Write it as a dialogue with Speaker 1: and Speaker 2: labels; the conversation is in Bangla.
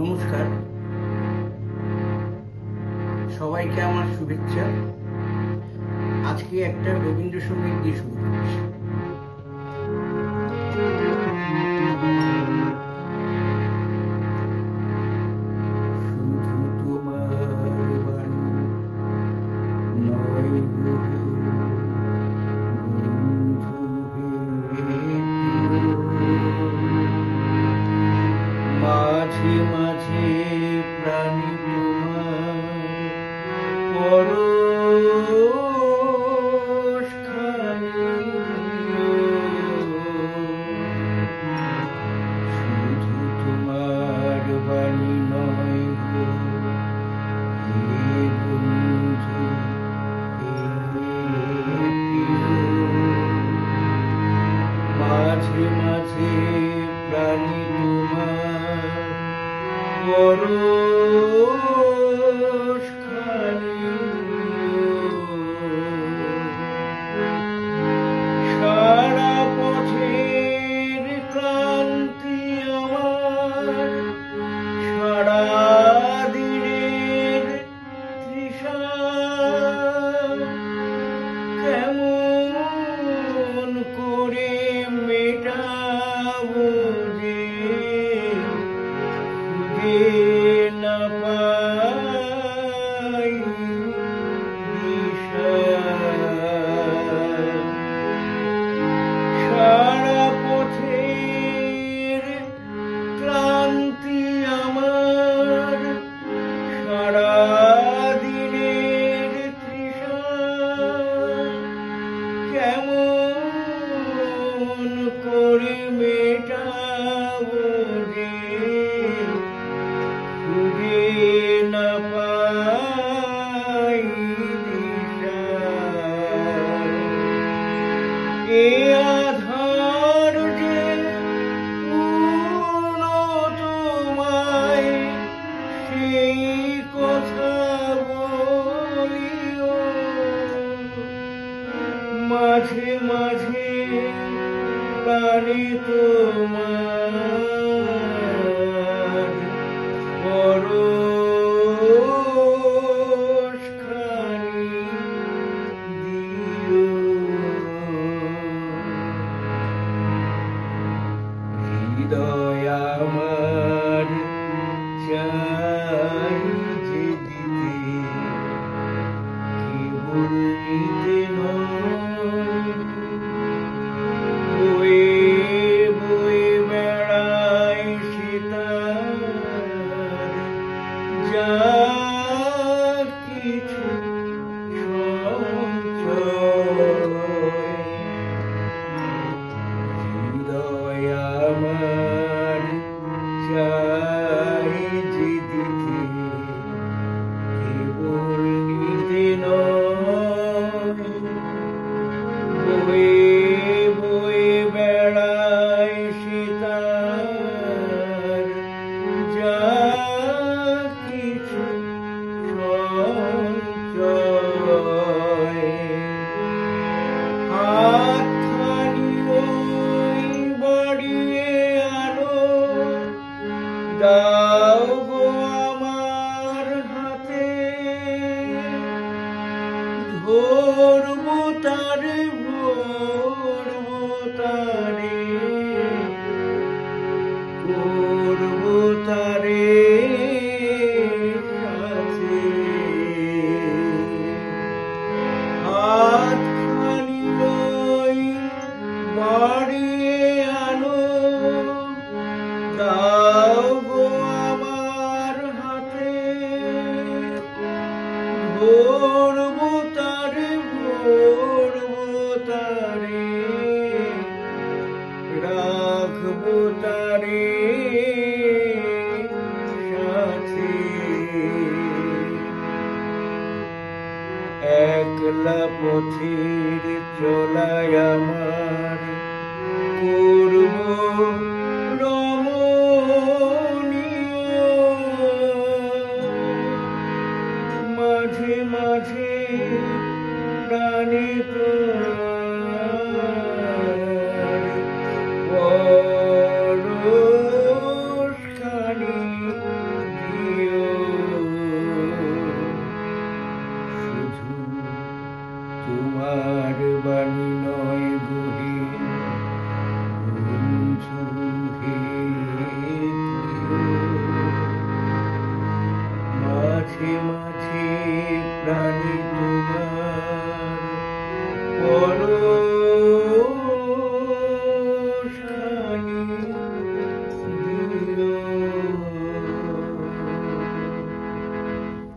Speaker 1: নমস্কার, সবাইকে আমার শুভেচ্ছা। আজকে একটা রবীন্দ্রসঙ্গীত দিয়ে শুরু করছি। শুধু তোমার বাণী নয় গো বন্ধু হে, মাঝে মাঝে প্রাণী তোমার পরশখানি শুধু তোমার বাণী নয় গো হে বন্ধু হে প্রিয়, মাঝে মাঝে প্রাণী তোমার পরশখানি সারা পথের ক্লান্তি আমার, সারা দিনের তৃষা কেমন করে মেটাবো যে না পাই দিশা। সারা পথের ক্লান্তি আমার, সারা দিনের তৃষা কেমন করে মেটাবো যে খুঁজে না পাই দিশা। এ আধার যে পূর্ণ তোমায় সেই কথা বলিও, মাঝে মাঝে প্রাণী তোমার পরশখানি দিও। হৃদয় আমার চাই যে দিতে, কেবল নিতে নয়, বয়ে বয়ে বেড়ায় সীতার যা কিছু সঞ্চয়। হৃদয় আমার চাই যে দিতে, কেবল নিতে নয়, বয়ে বয়ে বেড়ায় সীতার যা কিছু সঞ্চয়। হাতখানি ওই বাড়িয়ে আনো, দাও গো আমার হাতে, ধরবো তারে ভরবো তারে, করবো তারে সাথে। হাতখানি ওই বাড়িয়ে আনো, দাও গো আমার হাতে, ধরবো তারে ভরবো তারে, রাখবো তারে সাথে। একলা পথের চলায় আমার করব রমণীয়, মাঝে মাঝে প্রাণী তোমার পরশখানি তোমার বাণী নয় গহে বন্ধু হে প্রিয়। মাঝে